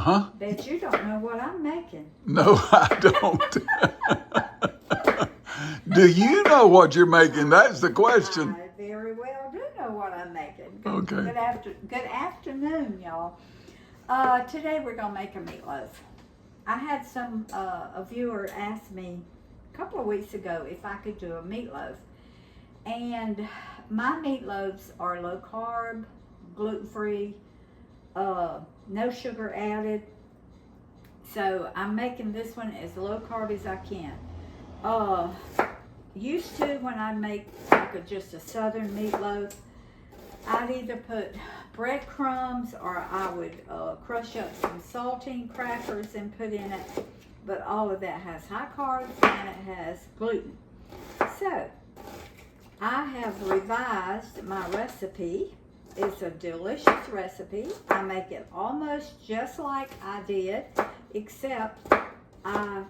Uh-huh. Bet you don't know what I'm making. No, I don't. Do you know what you're making? That's the question. I very well do know what I'm making. Okay. Good afternoon, y'all. Today we're gonna make a meatloaf. I had a viewer ask me a couple of weeks ago if I could do a meatloaf, and my meatloaves are low carb, gluten free, no sugar added. So I'm making this one as low carb as I can. Used to, when I'd make like just a southern meatloaf, I'd either put breadcrumbs or I would crush up some saltine crackers and put in it. But all of that has high carbs and it has gluten. So I have revised my recipe. It's a delicious recipe. I make it almost just like I did, except I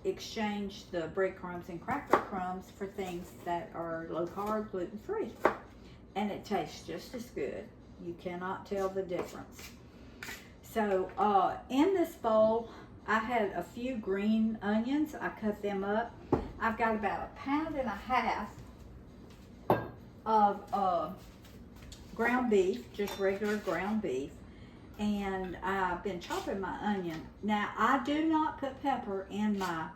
exchange the breadcrumbs and cracker crumbs for things that are low carb, gluten free, and it tastes just as good. You cannot tell the difference. So in this bowl I had a few green onions. I cut them up. I've got about 1.5 pounds of ground beef, just regular ground beef. And I've been chopping my onion. Now, I do not put pepper in my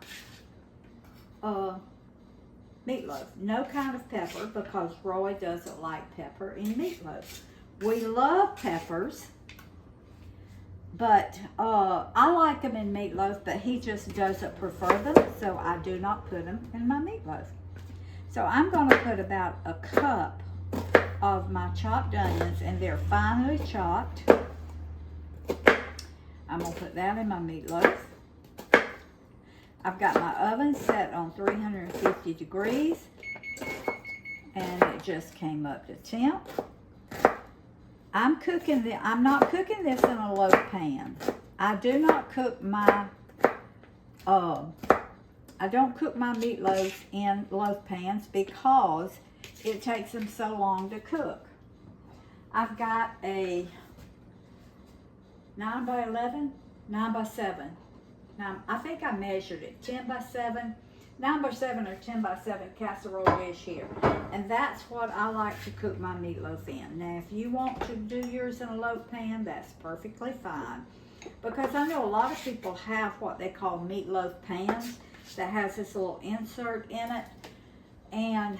meatloaf. No kind of pepper, because Roy doesn't like pepper in meatloaf. We love peppers, but I like them in meatloaf, but he just doesn't prefer them, so I do not put them in my meatloaf. So I'm going to put about a cup of my chopped onions, and they're finely chopped. I'm going to put that in my meatloaf. I've got my oven set on 350 degrees, and it just came up to temp. I'm not cooking this in a loaf pan. I do not cook my I don't cook my meatloaves in loaf pans because it takes them so long to cook. I've got a 9 by 11, 9 by 7. Now, I think I measured it, 10 by 7, 9 by 7 or 10 by 7 casserole dish here. And that's what I like to cook my meatloaf in. Now, if you want to do yours in a loaf pan, that's perfectly fine. Because I know a lot of people have what they call meatloaf pans that has this little insert in it. And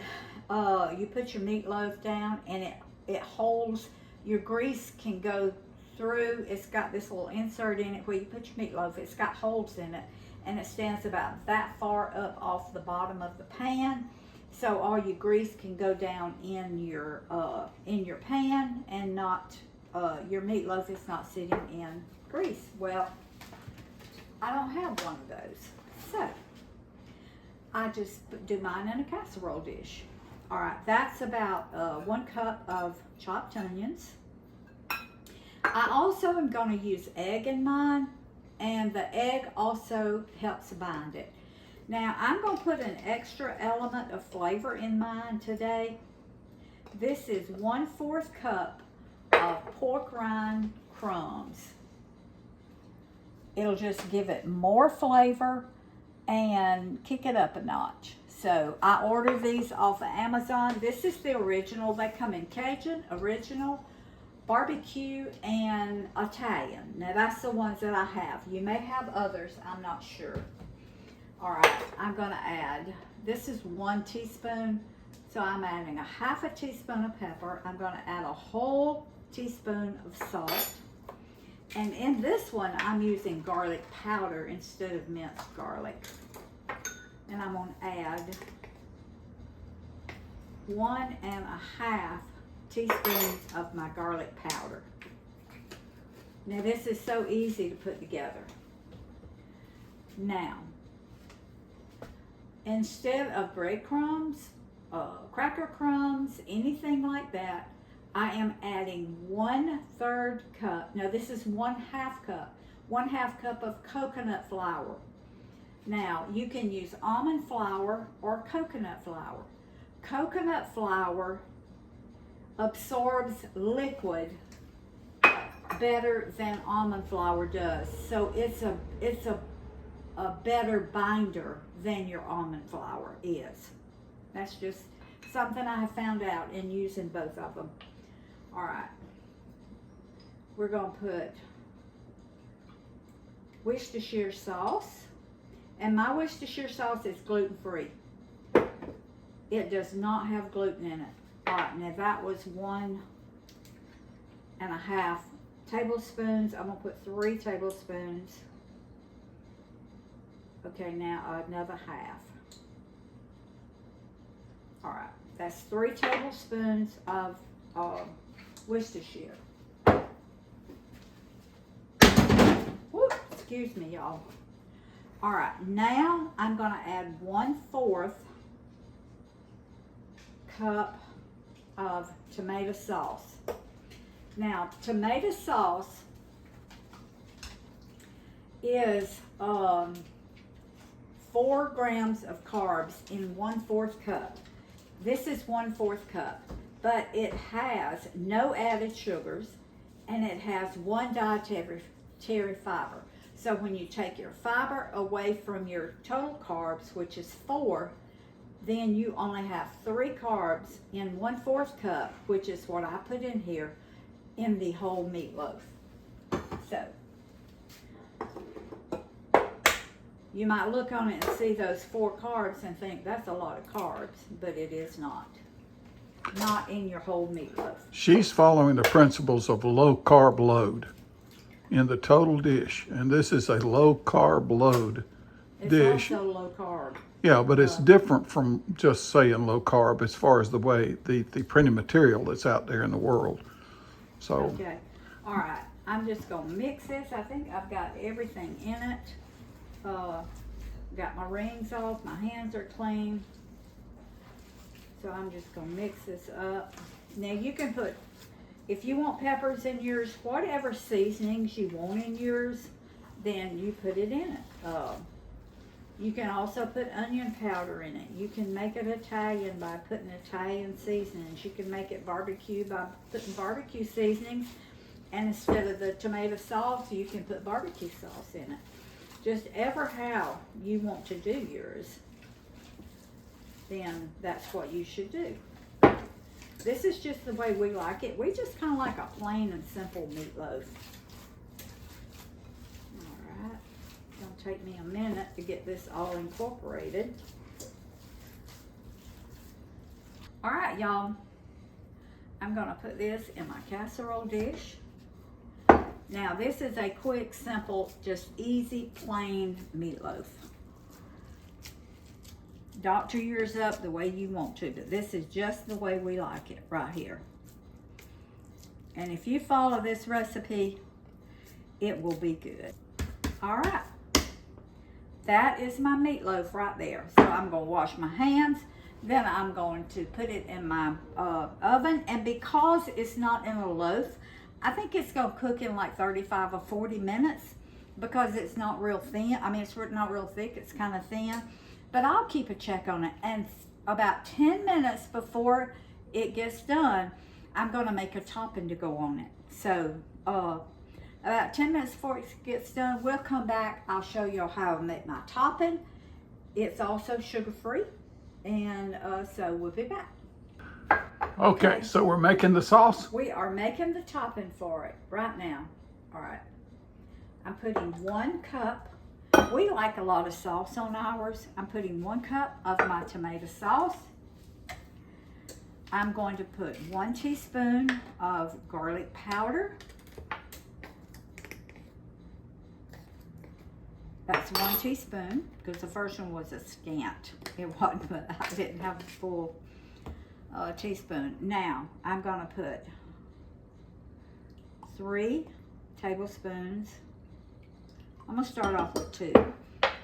you put your meatloaf down and it holds, your grease can go through. It's got this little insert in it where you put your meatloaf. It's got holes in it, and it stands about that far up off the bottom of the pan, so all your grease can go down in your pan, and not your meatloaf is not sitting in grease. Well, I don't have one of those, so I just do mine in a casserole dish. All right, that's about 1 cup of chopped onions. I also am going to use egg in mine, and the egg also helps bind it. Now, I'm going to put an extra element of flavor in mine today. This is 1/4 cup of pork rind crumbs. It'll just give it more flavor and kick it up a notch. So I ordered these off of Amazon. This is the original. They come in Cajun, original, barbecue, and Italian. Now that's the ones that I have. You may have others, I'm not sure. All right, I'm gonna add, this is 1 teaspoon, so I'm adding 1/2 teaspoon of pepper. I'm gonna add a whole teaspoon of salt. And in this one, I'm using garlic powder instead of minced garlic. And I'm gonna add 1.5 teaspoons of my garlic powder. Now this is so easy to put together. Now, instead of breadcrumbs, cracker crumbs, anything like that, I am adding 1/3 cup. Now this is 1/2 cup. 1/2 cup of coconut flour. Now you can use almond flour or coconut flour. Coconut flour absorbs liquid better than almond flour does. So it's a better binder than your almond flour is. That's just something I have found out in using both of them. All right, we're gonna put Worcestershire sauce, and my Worcestershire sauce is gluten-free. It does not have gluten in it. All right, now that was 1.5 tablespoons. I'm gonna put 3 tablespoons. Okay, now another half. All right, that's 3 tablespoons of Worcestershire. Whoop, excuse me, y'all. All right, now I'm gonna add 1/4 cup of tomato sauce. Now, tomato sauce is 4 grams of carbs in 1/4 cup. This is 1/4 cup, but it has no added sugars and it has 1 dietary fiber. So when you take your fiber away from your total carbs, which is 4, then you only have 3 carbs in 1/4 cup, which is what I put in here in the whole meatloaf. So you might look on it and see those 4 carbs and think that's a lot of carbs, but it is not. Not in your whole meatloaf. She's following the principles of low-carb load in the total dish, and this is a low-carb load dish. It's also low carb. Yeah, but it's different from just saying low carb as far as the way the printed material that's out there in the world. So Okay, all right. I'm just gonna mix this. I think I've got everything in it. Got my rings off. My hands are clean. So I'm just gonna mix this up. Now you can put, if you want peppers in yours, whatever seasonings you want in yours, then you put it in it. You can also put onion powder in it. You can make it Italian by putting Italian seasonings. You can make it barbecue by putting barbecue seasonings. And instead of the tomato sauce, you can put barbecue sauce in it. Just ever how you want to do yours, then that's what you should do. This is just the way we like it. We just kind of like a plain and simple meatloaf. Alright, it's going to take me a minute to get this all incorporated. Alright, y'all. I'm going to put this in my casserole dish. Now, this is a quick, simple, just easy, plain meatloaf. Doctor yours up the way you want to, but this is just the way we like it right here. And if you follow this recipe, it will be good. All right. That is my meatloaf right there. So I'm going to wash my hands. Then I'm going to put it in my oven. And because it's not in a loaf, I think it's going to cook in like 35 or 40 minutes because it's not real thin. I mean, it's not real thick. It's kind of thin. But I'll keep a check on it. And about 10 minutes before it gets done, I'm going to make a topping to go on it. So about 10 minutes before it gets done, we'll come back. I'll show you how I make my topping. It's also sugar-free. And so we'll be back. okay, so we're making the sauce. We are making the topping for it right now. All right. I'm putting 1 cup. We like a lot of sauce on ours. I'm putting 1 cup of my tomato sauce. I'm going to put 1 teaspoon of garlic powder. That's 1 teaspoon because the first one was a scant. It wasn't, but I didn't have a full teaspoon. Now, I'm going to put 3 tablespoons. I'm going to start off with 2.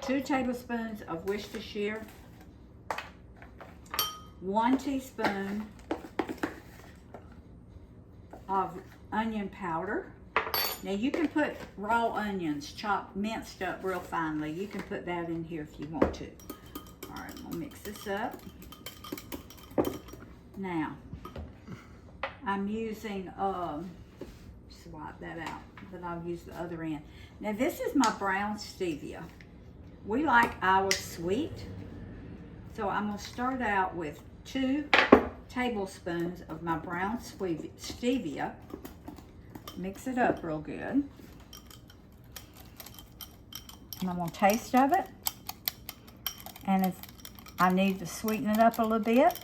2 tablespoons of Worcestershire. 1 teaspoon of onion powder. Now you can put raw onions, chopped, minced up real finely. You can put that in here if you want to. All right, I'm going to mix this up. Now, I'm using some wipe that out, but I'll use the other end. Now this is my brown stevia. We like ours sweet, so I'm gonna start out with 2 tablespoons of my brown stevia. Mix it up real good. And I'm gonna taste of it. And if I need to sweeten it up a little bit,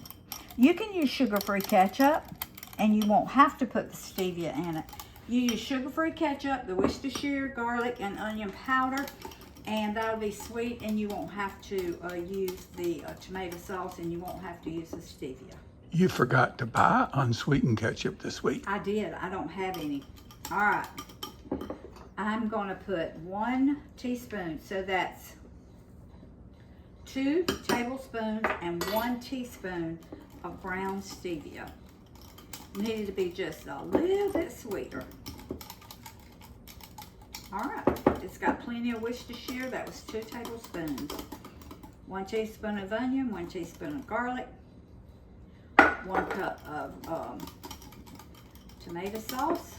you can use sugar-free ketchup, and you won't have to put the stevia in it. You use sugar-free ketchup, the Worcestershire garlic and onion powder, and that'll be sweet, and you won't have to use the tomato sauce, and you won't have to use the stevia. You forgot to buy unsweetened ketchup this week. I did. I don't have any. All right. I'm going to put 1 teaspoon, so that's 2 tablespoons and 1 teaspoon of brown stevia. Needed to be just a little bit sweeter. All right, it's got plenty of Worcestershire. That was 2 tablespoons. 1 teaspoon of onion, 1 teaspoon of garlic, 1 cup of tomato sauce.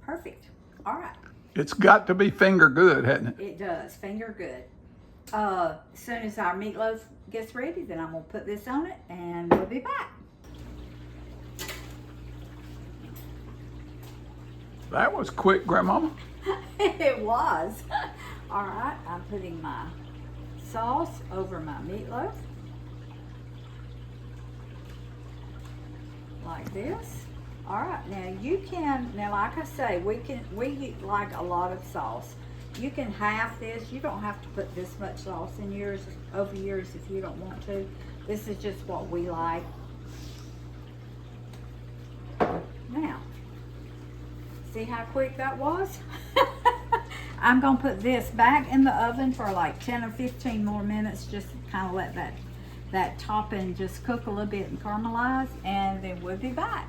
Perfect. All right. It's got to be finger good, hasn't it? It does, finger good. As soon as our meatloaf gets ready, then I'm gonna put this on it and we'll be back. That was quick, Grandmama. It was. All right, I'm putting my sauce over my meatloaf. Like this. All right, now you can, like I say, we like a lot of sauce. You can half this. You don't have to put this much sauce in yours, over yours, if you don't want to. This is just what we like. Now, see how quick that was? I'm gonna put this back in the oven for like 10 or 15 more minutes, just to kind of let that topping just cook a little bit and caramelize, and then we'll be back.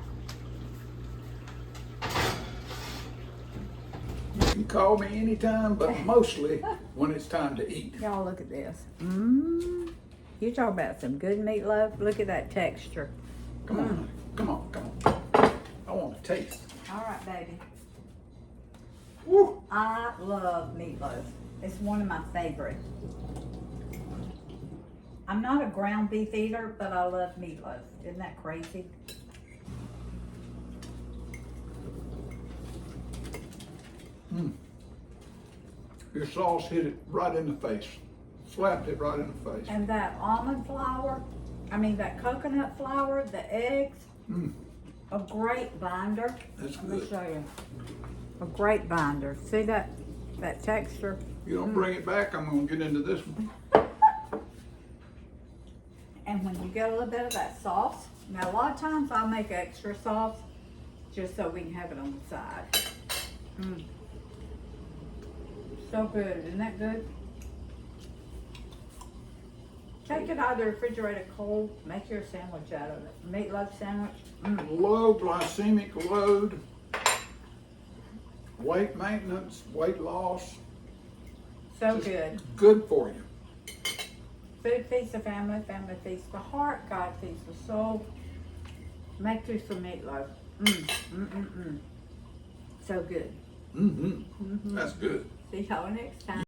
You can call me anytime, but mostly when it's time to eat. Y'all look at this. You talk about some good meatloaf. Look at that texture. Come on, come on, come on. I want to taste. All right, baby. Woo. I love meatloaf. It's one of my favorite. I'm not a ground beef eater, but I love meatloaf. Isn't that crazy? Your sauce hit it right in the face. Slapped it right in the face. And that almond flour, that coconut flour, the eggs, a great binder. That's Let me good. show you. A great binder. See that texture? You don't bring it back, I'm gonna get into this one. And when you get a little bit of that sauce, now a lot of times I'll make extra sauce just so we can have it on the side. So good, isn't that good? Take it out of the refrigerator cold, make your sandwich out of it. Meatloaf sandwich. Low glycemic load, weight maintenance, weight loss. So Just good. Good for you. Food feeds the family, family feeds the heart, God feeds the soul. Make you some meatloaf. So good. That's good. See y'all next time.